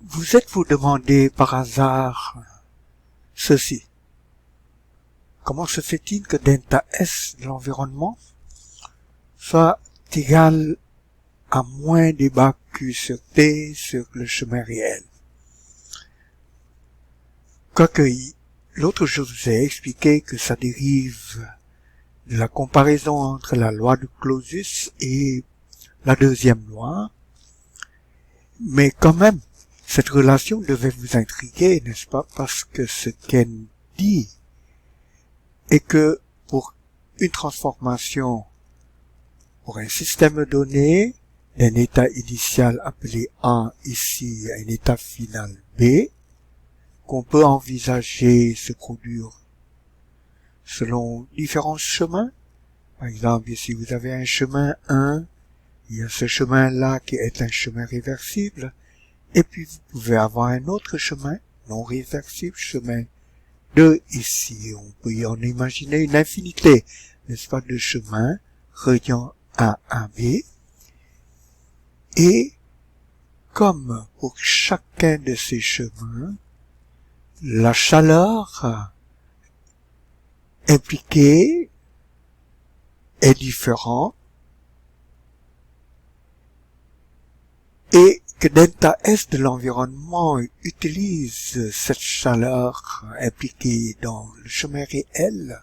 Vous êtes-vous demandé par hasard ceci? Comment se fait-il que delta S de l'environnement soit égal à moins des bas Q sur T sur le chemin réel? Quoique, l'autre jour, je vous ai expliqué que ça dérive de la comparaison entre la loi de Clausius et la deuxième loi, mais quand même, cette relation devait vous intriguer, n'est-ce pas? Parce que ce qu'elle dit est que pour une transformation, pour un système donné, d'un état initial appelé A ici à un état final B, qu'on peut envisager se produire selon différents chemins. Par exemple, ici vous avez un chemin 1, il y a ce chemin-là qui est un chemin réversible, et puis vous pouvez avoir un autre chemin non réversible, chemin 2 ici. On peut y en imaginer une infinité, n'est-ce pas, de chemins reliant A à B. Et comme pour chacun de ces chemins, la chaleur impliquée est différente et que delta S de l'environnement utilise cette chaleur impliquée dans le chemin réel,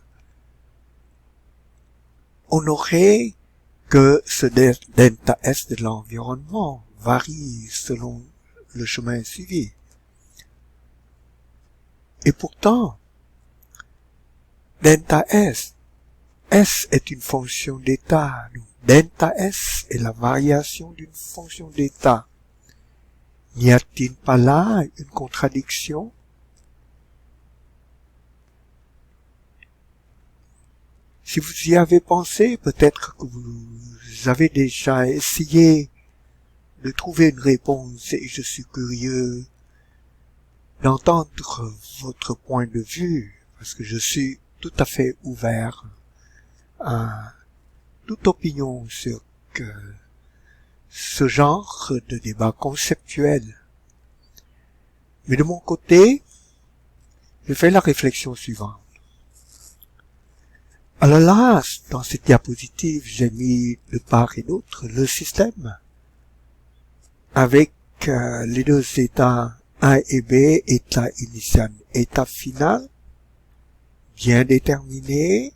on aurait que ce delta S de l'environnement varie selon le chemin suivi. Et pourtant, delta S est une fonction d'état. Delta S est la variation d'une fonction d'état. N'y a-t-il pas là une contradiction? Si vous y avez pensé, peut-être que vous avez déjà essayé de trouver une réponse et je suis curieux d'entendre votre point de vue parce que je suis tout à fait ouvert à toute opinion sur ce genre de débat conceptuel. Mais de mon côté, je fais la réflexion suivante. Alors là, dans cette diapositive, j'ai mis de part et d'autre le système avec les deux états A et B, état initial, état final, bien déterminé,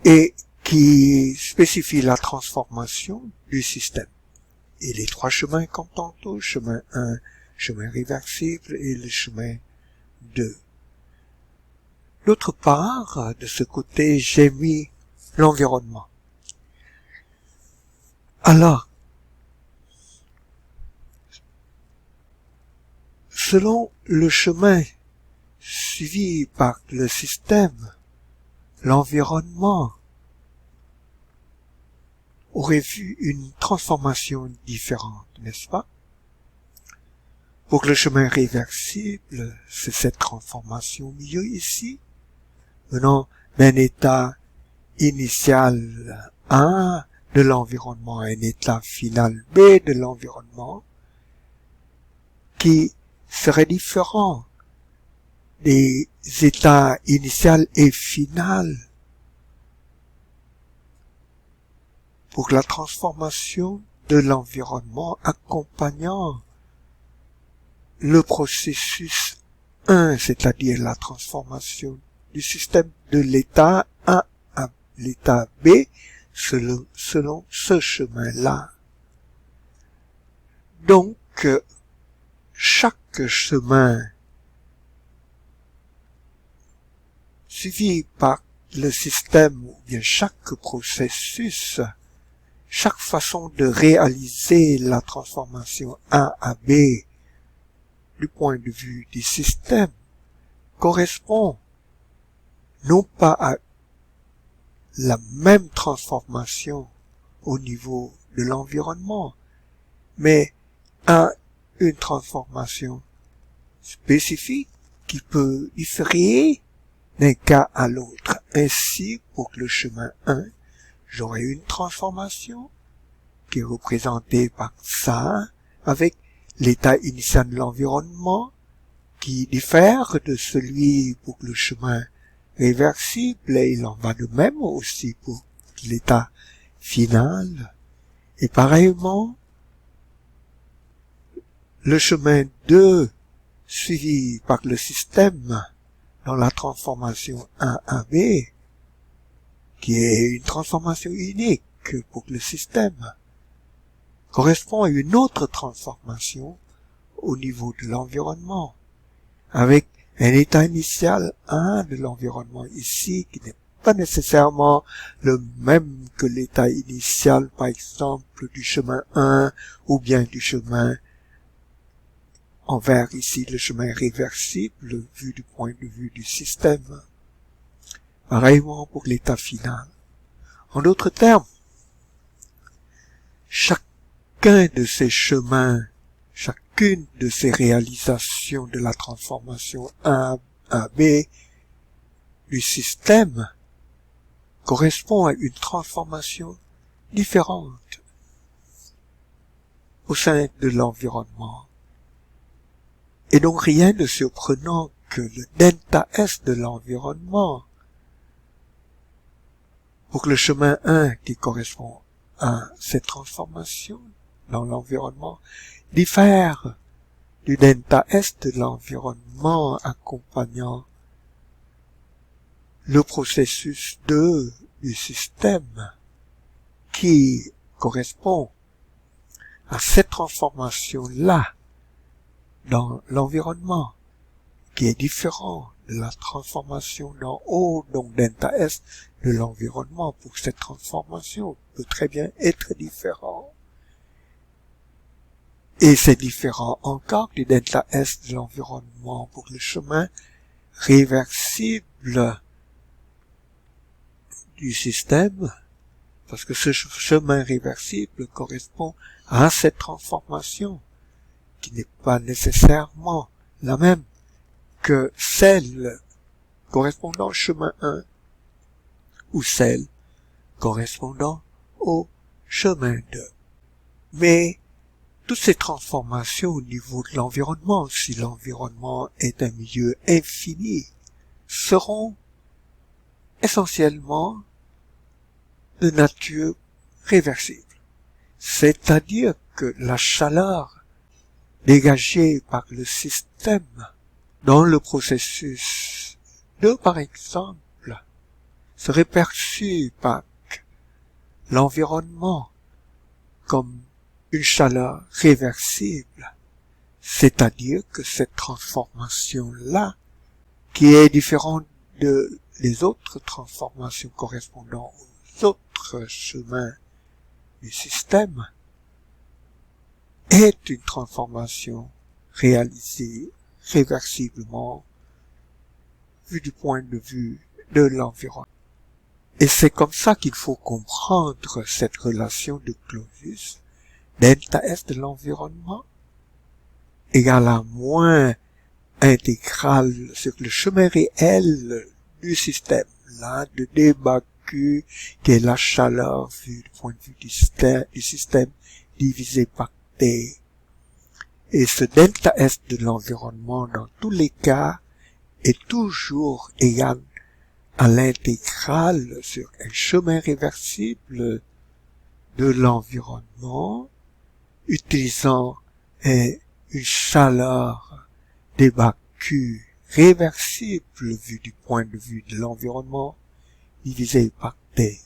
et qui spécifie la transformation du système. Et les trois chemins comme tantôt, chemin 1, chemin réversible et le chemin 2. D'autre part, de ce côté, j'ai mis l'environnement. Alors, selon le chemin suivi par le système, l'environnement aurait vu une transformation différente, n'est-ce pas? Pour le chemin réversible, c'est cette transformation au milieu ici, venant d'un état initial A de l'environnement à un état final B de l'environnement, qui serait différent des états initial et final pour la transformation de l'environnement accompagnant le processus 1, c'est-à-dire la transformation du système de l'état A à l'état B selon ce chemin-là. Donc, chaque chemin suivi par le système ou bien chaque processus, chaque façon de réaliser la transformation A à B du point de vue du système correspond non pas à la même transformation au niveau de l'environnement, mais à une transformation spécifique qui peut différer d'un cas à l'autre. Ainsi, pour le chemin 1, j'aurai une transformation qui est représenté par ça, avec l'état initial de l'environnement, qui diffère de celui pour le chemin réversible, et il en va de même aussi pour l'état final. Et pareillement, le chemin 2 suivi par le système dans la transformation 1AB, qui est une transformation unique pour le système, correspond à une autre transformation au niveau de l'environnement, avec un état initial 1 de l'environnement ici, qui n'est pas nécessairement le même que l'état initial, par exemple, du chemin 1, ou bien du chemin en vert ici, le chemin réversible, vu du point de vue du système. Pareillement pour l'état final. En d'autres termes, chacun de ces chemins, chacune de ces réalisations de la transformation 1 à B du système correspond à une transformation différente au sein de l'environnement. Et donc rien de surprenant que le delta S de l'environnement, pour le chemin 1 qui correspond à cette transformation dans l'environnement, diffère du delta S de l'environnement accompagnant le processus 2 du système qui correspond à cette transformation-là dans l'environnement, qui est différent de la transformation d'en haut, donc delta S de l'environnement. Pour cette transformation peut très bien être différent. Et c'est différent encore du delta S de l'environnement pour le chemin réversible du système, parce que ce chemin réversible correspond à cette transformation, qui n'est pas nécessairement la même que celle correspondant au chemin 1 ou celle correspondant au chemin 2. Mais toutes ces transformations au niveau de l'environnement, si l'environnement est un milieu infini, seront essentiellement de nature réversible. C'est-à-dire que la chaleur dégagée par le système dans le processus 2, par exemple, serait perçue par l'environnement comme une chaleur réversible. C'est-à-dire que cette transformation-là, qui est différente de les autres transformations correspondant aux autres chemins du système, est une transformation réalisée réversiblement vu du point de vue de l'environnement. Et c'est comme ça qu'il faut comprendre cette relation de Clausius, delta S de l'environnement égale à moins intégrale sur le chemin réel du système, là, de débat Q, qui est la chaleur vue du point de vue du système divisé par T. Et ce delta S de l'environnement, dans tous les cas, est toujours égal à l'intégrale sur un chemin réversible de l'environnement, utilisant une chaleur débat Q réversible vue du point de vue de l'environnement, divisé par T.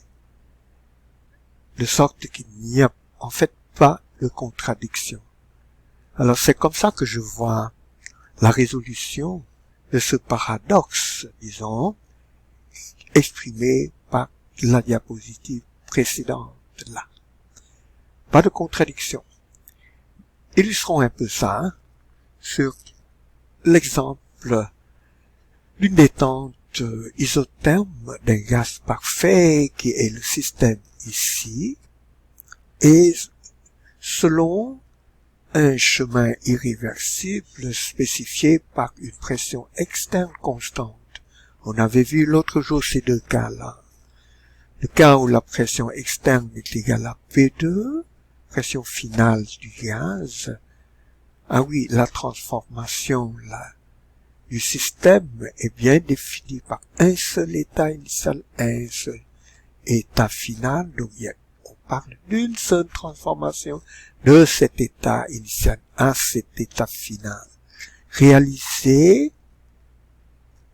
De sorte qu'il n'y a en fait pas de contradiction. Alors c'est comme ça que je vois la résolution de ce paradoxe, disons, exprimé par la diapositive précédente là. Pas de contradiction. Illustrons un peu ça sur l'exemple d'une détente isotherme d'un gaz parfait qui est le système ici, et selon un chemin irréversible spécifié par une pression externe constante. On avait vu l'autre jour ces deux cas-là. Le cas où la pression externe est égale à P2 pression finale du gaz, ah oui, la transformation là, du système est bien définie par un seul état initial, un seul état final. Donc on parle d'une seule transformation de cet état initial à cet état final, réalisé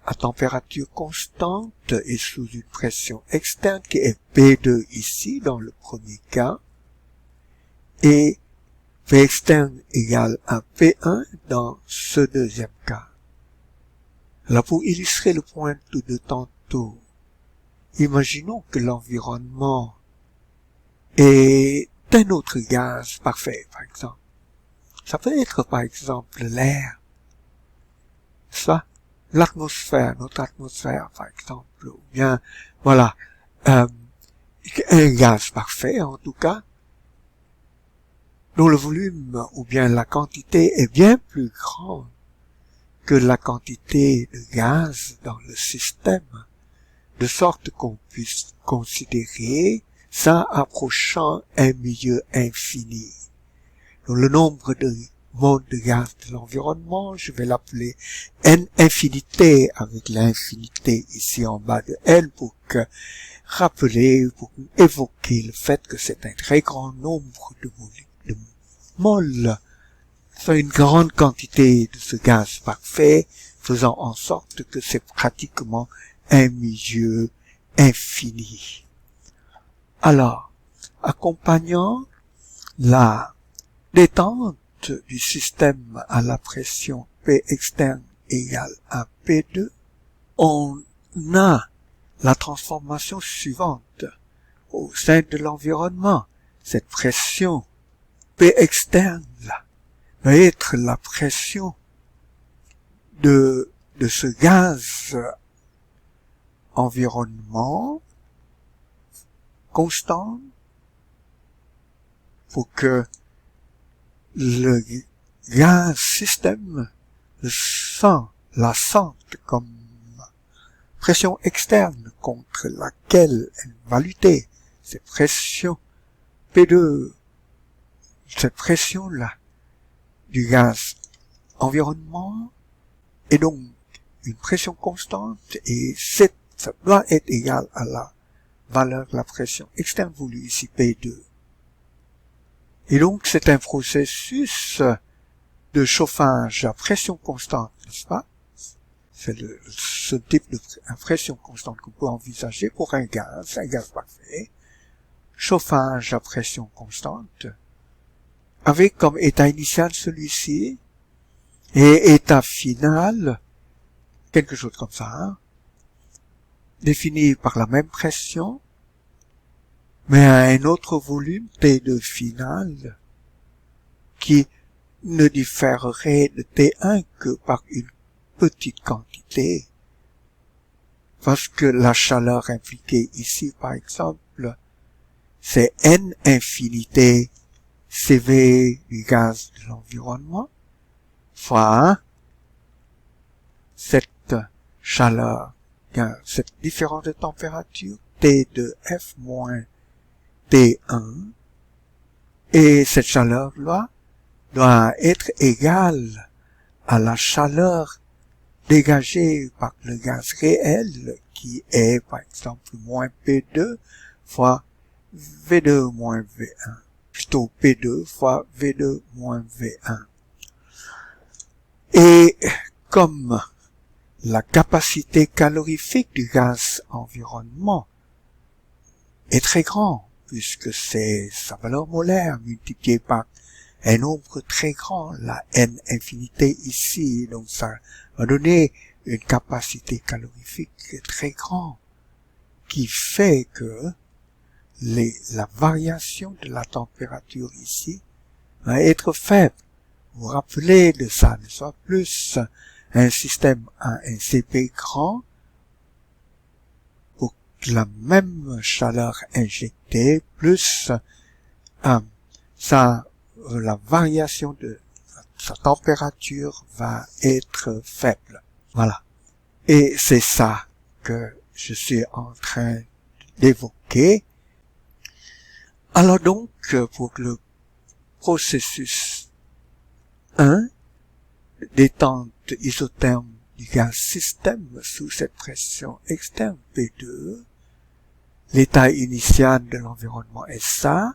à température constante et sous une pression externe qui est P2 ici dans le premier cas, et P externe égale à P1 dans ce deuxième cas. Alors pour illustrer le point de tantôt, imaginons que l'environnement est un autre gaz parfait, par exemple. Ça peut être par exemple l'air, ça, l'atmosphère, notre atmosphère par exemple, ou bien, voilà, un gaz parfait en tout cas, dont le volume ou bien la quantité est bien plus grande que la quantité de gaz dans le système, de sorte qu'on puisse considérer ça approchant un milieu infini. Donc le nombre de modes de gaz de l'environnement, je vais l'appeler N infinité avec l'infinité ici en bas de N pour évoquer le fait que c'est un très grand nombre de moles. C'est une grande quantité de ce gaz parfait, faisant en sorte que c'est pratiquement un milieu infini. Alors, accompagnant la détente du système à la pression P externe égale à P2, on a la transformation suivante au sein de l'environnement. Cette pression P externe là, va être la pression de ce gaz environnement constant pour que le gaz système la sente comme pression externe contre laquelle elle va lutter. Cette pression P2, cette pression-là du gaz environnement est donc une pression constante et ça doit être égal à la valeur de la pression externe voulue ici P2. Et donc c'est un processus de chauffage à pression constante, n'est-ce pas? C'est ce type de pression constante qu'on peut envisager pour un gaz parfait. Chauffage à pression constante, avec comme état initial celui-ci, et état final, quelque chose comme ça, hein, défini par la même pression, mais à un autre volume, T2 final, qui ne différerait de T1 que par une petite quantité, parce que la chaleur impliquée ici, par exemple, c'est N infinité CV du gaz de l'environnement, fois cette chaleur, cette différence de température, T de F moins T1, et cette chaleur-là doit être égale à la chaleur dégagée par le gaz réel, qui est, par exemple, moins P2 fois V2 moins V1. Plutôt P2 fois V2 moins V1. Et comme la capacité calorifique du gaz environnement est très grande, puisque c'est sa valeur molaire multipliée par un nombre très grand, la N infinité ici, donc ça va donner une capacité calorifique très grande, qui fait que la variation de la température ici va être faible. Vous vous rappelez de ça, ne soit plus un système à un CP grand pour la même chaleur injectée plus la variation de sa température va être faible. Voilà. Et c'est ça que je suis en train d'évoquer. Alors donc, pour le processus 1, détente isotherme du gaz système sous cette pression externe P2, l'état initial de l'environnement est ça,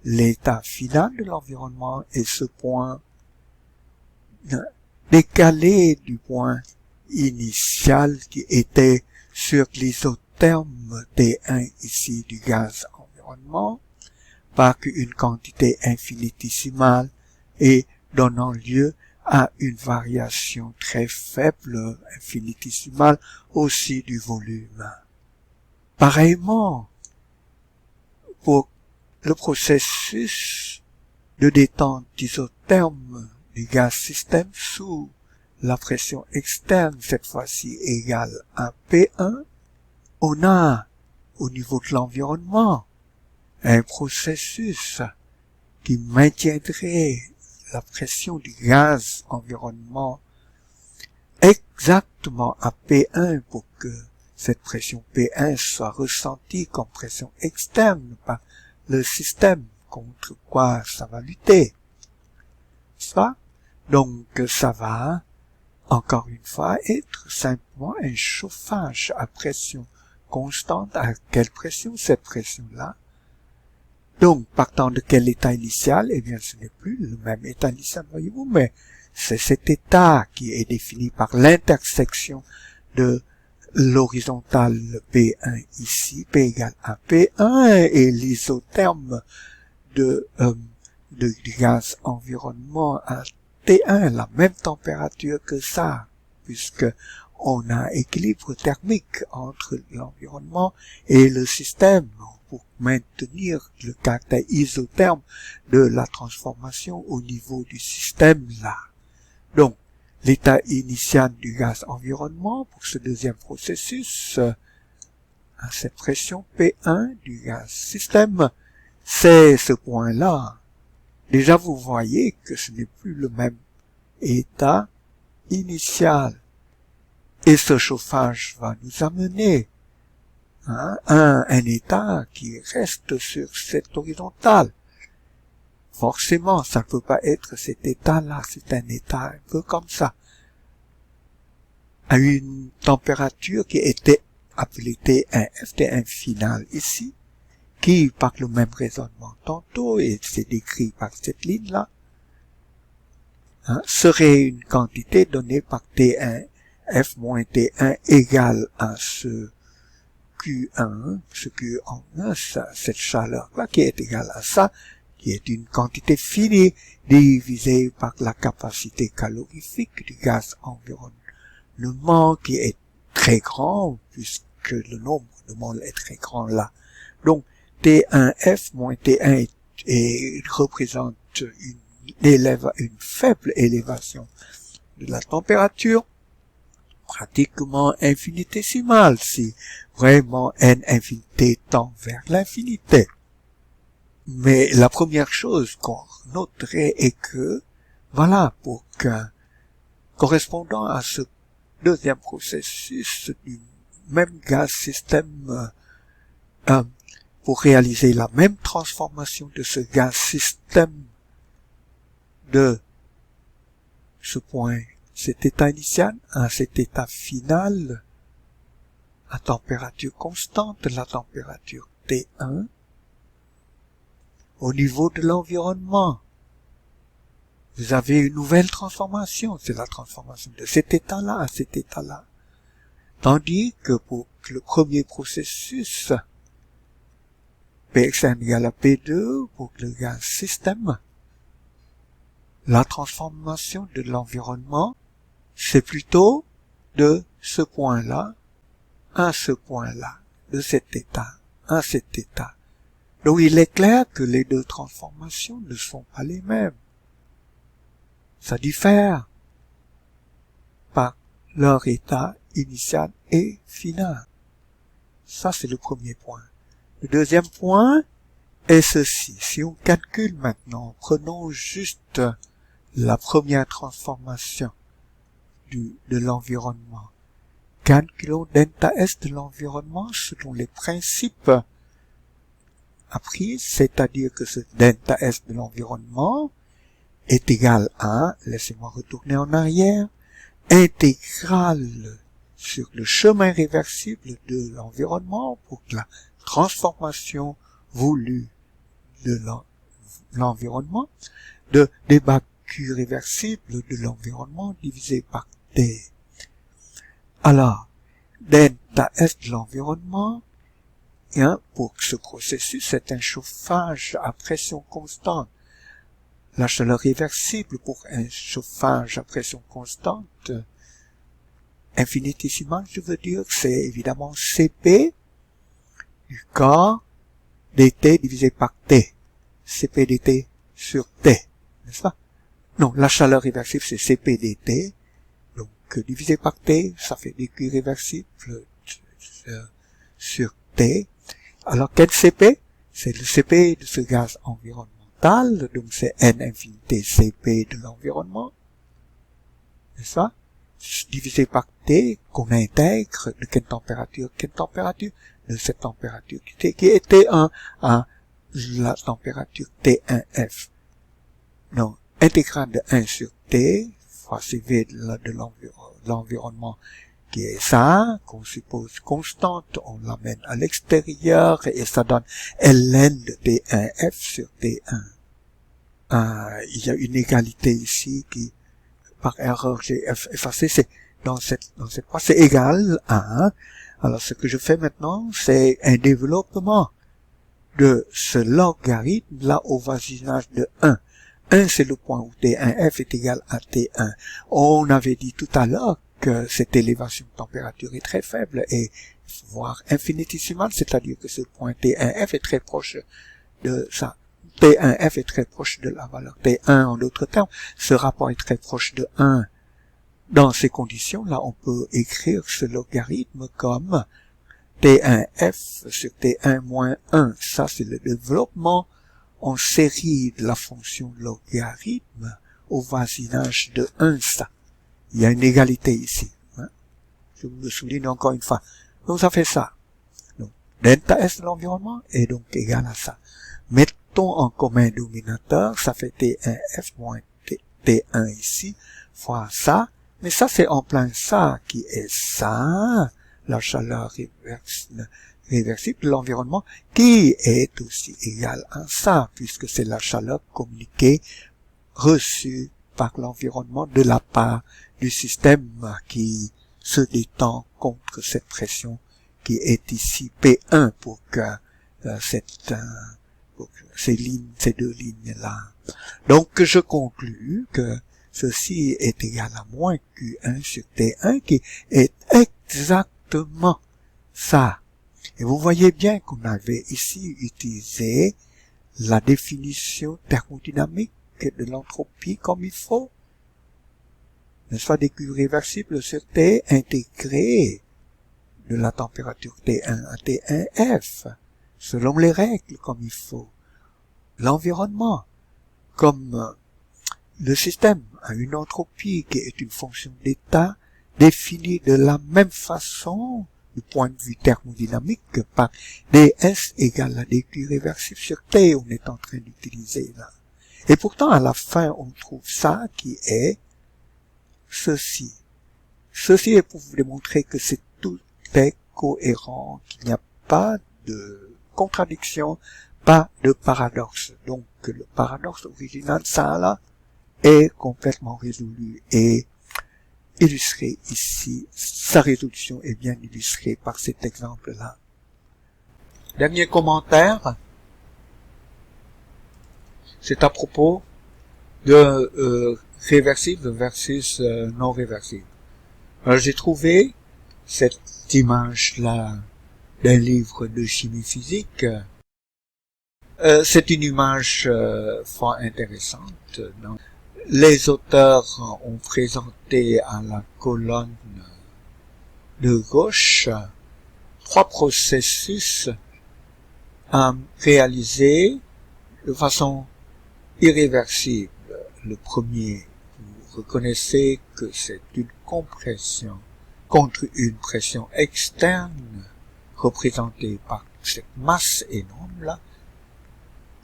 l'état final de l'environnement est ce point décalé du point initial qui était sur l'isotherme T1 ici du gaz environnement, par une quantité infinitésimale et donnant lieu à une variation très faible, infinitésimale, aussi du volume. Pareillement, pour le processus de détente isotherme du gaz système sous la pression externe, cette fois-ci égale à P1, on a, au niveau de l'environnement, un processus qui maintiendrait la pression du gaz environnement exactement à P1 pour que cette pression P1 soit ressentie comme pression externe par le système contre quoi ça va lutter. Ça, donc ça va, encore une fois, être simplement un chauffage à pression constante. À quelle pression? Cette pression-là. Donc, partant de quel état initial? Eh bien, ce n'est plus le même état initial, voyez-vous, mais c'est cet état qui est défini par l'intersection de l'horizontale P1 ici, P égale à P1, et l'isotherme du gaz environnement à T1, la même température que ça, puisque on a équilibre thermique entre l'environnement et le système pour maintenir le caractère isotherme de la transformation au niveau du système là. Donc, l'état initial du gaz environnement pour ce deuxième processus, à cette pression P1 du gaz système, c'est ce point-là. Déjà, vous voyez que ce n'est plus le même état initial. Et ce chauffage va nous amener à un état qui reste sur cette horizontale. Forcément, ça ne peut pas être cet état-là, c'est un état un peu comme ça. À une température qui était appelée T1F, T1 final ici, qui, par le même raisonnement tantôt, et c'est décrit par cette ligne-là, serait une quantité donnée par T1 F moins T1 égale à ce Q1, ce Q1, cette chaleur-là qui est égale à ça, qui est une quantité finie divisée par la capacité calorifique du gaz environnement qui est très grand puisque le nombre de moles est très grand là. Donc T1F moins T1 représente une faible élévation de la température, pratiquement infinitésimale, si vraiment n infinité tend vers l'infinité. Mais la première chose qu'on noterait est que, voilà, pour qu'un correspondant à ce deuxième processus du même gaz système, pour réaliser la même transformation de ce gaz système de ce point, cet état initial à cet état final, à température constante, la température T1, au niveau de l'environnement, vous avez une nouvelle transformation, c'est la transformation de cet état-là à cet état-là. Tandis que pour le premier processus, P externe égale à P2, pour le gaz système, la transformation de l'environnement, c'est plutôt de ce point-là à ce point-là, de cet état à cet état. Donc il est clair que les deux transformations ne sont pas les mêmes. Ça diffère par leur état initial et final. Ça, c'est le premier point. Le deuxième point est ceci. Si on calcule maintenant, prenons juste la première transformation de l'environnement. Calculons delta S de l'environnement selon les principes appris, c'est-à-dire que ce delta S de l'environnement est égal à, laissez-moi retourner en arrière, intégrale sur le chemin réversible de l'environnement pour que la transformation voulue de l'environnement, des bas Q réversibles de l'environnement divisé par T. Alors, delta S de l'environnement, pour ce processus, c'est un chauffage à pression constante. La chaleur réversible pour un chauffage à pression constante infinitésimale, je veux dire, c'est évidemment Cp du corps dt divisé par T. Cp dt sur T, n'est-ce pas? Non, la chaleur réversible, c'est Cp dt, donc divisé par T, ça fait dQ réversible sur T. Alors, quel Cp? C'est le Cp de ce gaz environnemental, donc c'est N infinité Cp de l'environnement, n'est-ce pas? Divisé par T, qu'on intègre de quelle température? De cette température qui est T1 à la température T1F. Donc, intégrale de 1 sur T, fois CV de l'environnement, qui est ça, qu'on suppose constante, on l'amène à l'extérieur, et ça donne ln de T1F sur T1. Il y a une égalité ici qui, par erreur, j'ai effacé, c'est dans cette fois, c'est égal à 1. Alors, ce que je fais maintenant, c'est un développement de ce logarithme-là au voisinage de 1. 1, c'est le point où T1F est égal à T1. On avait dit tout à l'heure que cette élévation de température est très faible et voire infinitésimale, c'est-à-dire que ce point T1F est très proche de ça. T1F est très proche de la valeur T1, en d'autres termes. Ce rapport est très proche de 1. Dans ces conditions-là, on peut écrire ce logarithme comme T1F sur T1 moins 1. Ça, c'est le développement en série de la fonction logarithme au voisinage de 1, ça. Il y a une égalité ici. Je vous le souligne encore une fois. Donc, ça fait ça. Donc, delta S de l'environnement est donc égal à ça. Mettons en commun dénominateur, ça fait T1F moins T1 ici, fois ça. Mais ça, c'est en plein ça qui est ça, la chaleur réversible de l'environnement, qui est aussi égale à ça, puisque c'est la chaleur communiquée, reçue par l'environnement de la part du système qui se détend contre cette pression qui est ici P1 pour que ces deux lignes-là. Donc, je conclus que ceci est égal à moins Q1 sur T1, qui est exactement ça. Et vous voyez bien qu'on avait ici utilisé la définition thermodynamique de l'entropie comme il faut. N'est-ce pas, des Q réversibles sur T intégrés de la température T1 à T1F, selon les règles comme il faut. L'environnement, comme le système a une entropie qui est une fonction d'état définie de la même façon du point de vue thermodynamique que par ds égale à dq réversible sur t on est en train d'utiliser là. Et pourtant, à la fin, on trouve ça qui est ceci. Ceci est pour vous démontrer que tout est cohérent, qu'il n'y a pas de contradiction, pas de paradoxe. Donc, le paradoxe original, ça là, est complètement résolu et illustré ici. Sa résolution est bien illustrée par cet exemple-là. Dernier commentaire, c'est à propos de réversible versus non réversible. Alors, j'ai trouvé cette image-là d'un livre de chimie physique. C'est une image fort intéressante. Les auteurs ont présenté à la colonne de gauche 3 processus réalisés de façon irréversible. Le premier, vous reconnaissez que c'est une compression contre une pression externe représentée par cette masse énorme-là.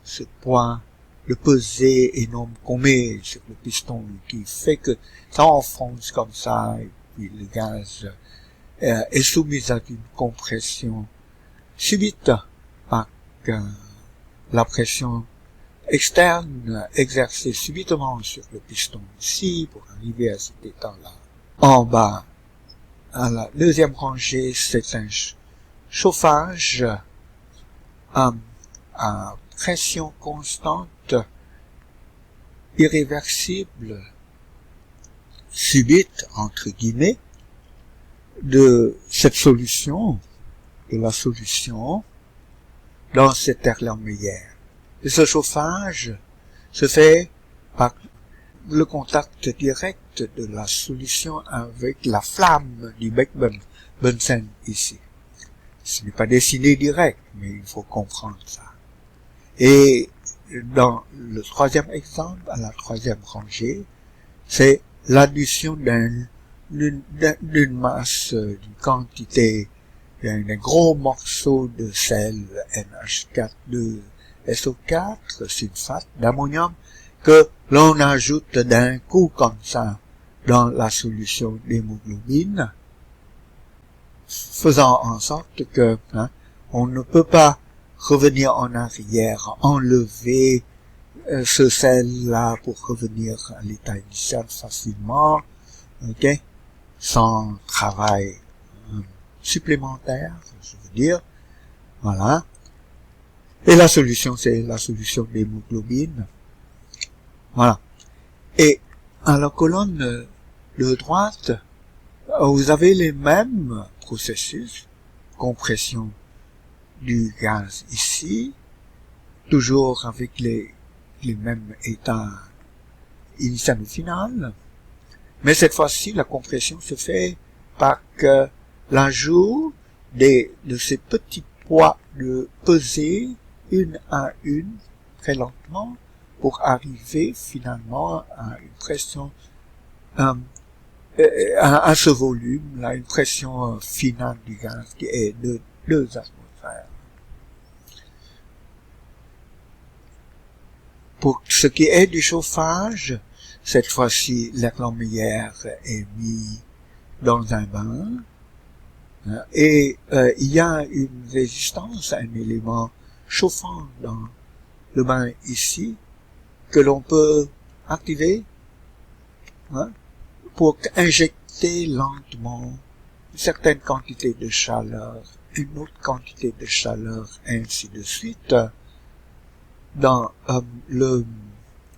ce poids, le pesée énorme qu'on met sur le piston qui fait que ça enfonce comme ça et puis le gaz est soumis à une compression subite par la pression externe exercée subitement sur le piston ici pour arriver à cet état-là. En bas, à la deuxième rangée, c'est un chauffage à pression constante, irréversible, subite, entre guillemets, de cette solution, de la solution dans cet Erlenmeyer. Et ce chauffage se fait par le contact direct de la solution avec la flamme du bec Bunsen ici. Ce n'est pas dessiné direct, mais il faut comprendre ça. Et dans le troisième exemple, à la troisième rangée, c'est l'addition d'une masse, d'une quantité, d'un gros morceau de sel NH4,2SO4, sulfate d'ammonium, que l'on ajoute d'un coup comme ça dans la solution d'hémoglobine, faisant en sorte que on ne peut pas revenir en arrière, enlever ce sel-là pour revenir à l'état initial facilement, ok, sans travail supplémentaire, je veux dire, voilà. Et la solution, c'est la solution d'hémoglobine, voilà. Et à la colonne de droite, vous avez les mêmes processus, compression du gaz ici, toujours avec les mêmes états initial et final, mais cette fois-ci, la compression se fait par l'ajout de ces petits poids de pesée une à une, très lentement, pour arriver finalement à une pression, à ce volume, là, une pression finale du gaz qui est de 2 atmosphères. Pour ce qui est du chauffage, cette fois-ci, l'Erlenmeyer est mis dans un bain, et il y a une résistance, un élément chauffant dans le bain ici, que l'on peut activer pour injecter lentement une certaine quantité de chaleur, une autre quantité de chaleur, ainsi de suite, dans le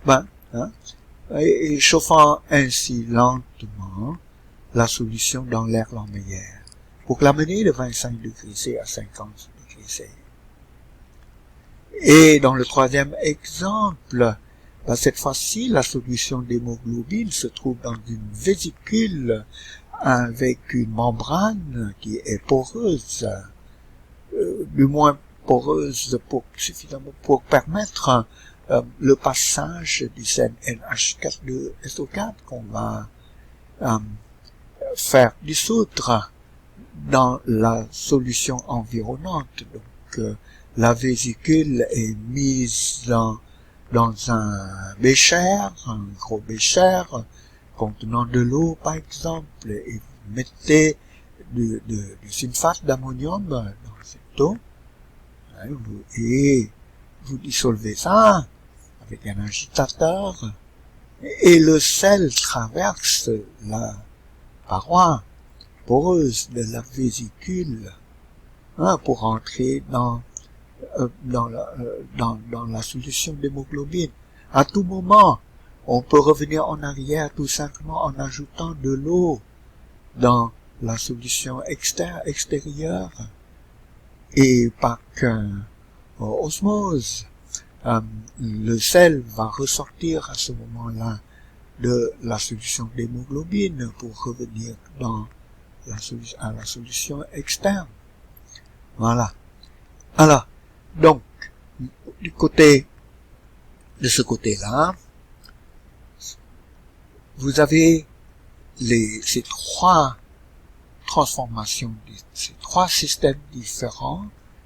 bain, et chauffant ainsi lentement la solution dans l'Erlenmeyer, pour l'amener de 25 degrés C à 50 degrés C. Et dans le troisième exemple, cette fois-ci, la solution d'hémoglobine se trouve dans une vésicule avec une membrane qui est poreuse, du moins poreuse suffisamment pour permettre le passage du sel NH4,2SO4 qu'on va faire dissoudre dans la solution environnante. Donc, la vésicule est mise dans un bécher, un gros bécher, contenant de l'eau, par exemple, et vous mettez du sulfate d'ammonium dans cette eau, et vous dissolvez ça avec un agitateur, et le sel traverse la paroi poreuse de la vésicule pour entrer dans la solution d'hémoglobine. À tout moment, on peut revenir en arrière tout simplement en ajoutant de l'eau dans la solution extérieure et par osmose. Le sel va ressortir à ce moment-là de la solution d'hémoglobine pour revenir dans à la solution externe. Voilà. Alors, donc, de ce côté-là, vous avez ces trois transformations, ces trois systèmes différents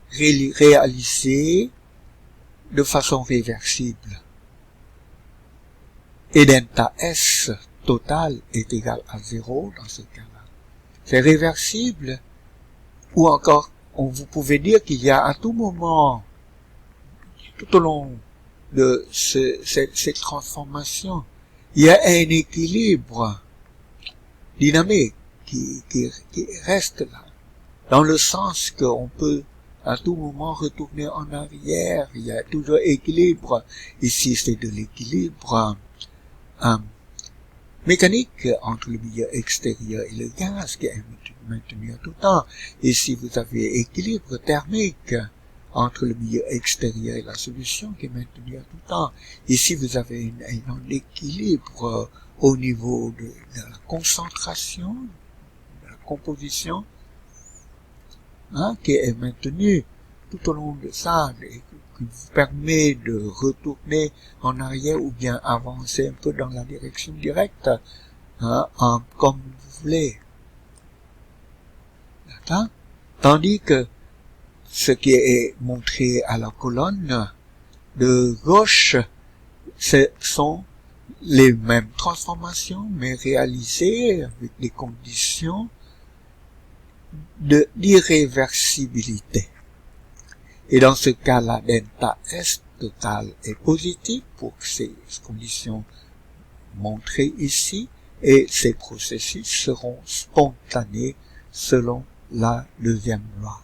réalisés de façon réversible. Et delta S total est égal à 0 dans ce cas-là. C'est réversible, ou encore, vous pouvez dire qu'il y a à tout moment, tout au long de cette transformation, il y a un équilibre dynamique qui reste là, dans le sens qu'on peut à tout moment retourner en arrière. Il y a toujours équilibre. Ici, c'est de l'équilibre mécanique entre le milieu extérieur et le gaz qui est maintenu tout le temps. Ici, vous avez équilibre thermique entre le milieu extérieur et la solution qui est maintenu tout le temps. Ici, vous avez un équilibre au niveau de la concentration, de la composition, qui est maintenu tout au long de ça, et qui vous permet de retourner en arrière ou bien avancer un peu dans la direction directe, comme vous voulez. D'accord? Tandis que ce qui est montré à la colonne de gauche, ce sont les mêmes transformations, mais réalisées avec des conditions d'irréversibilité. Et dans ce cas-là, delta S total est positif pour ces conditions montrées ici, et ces processus seront spontanés selon la deuxième loi.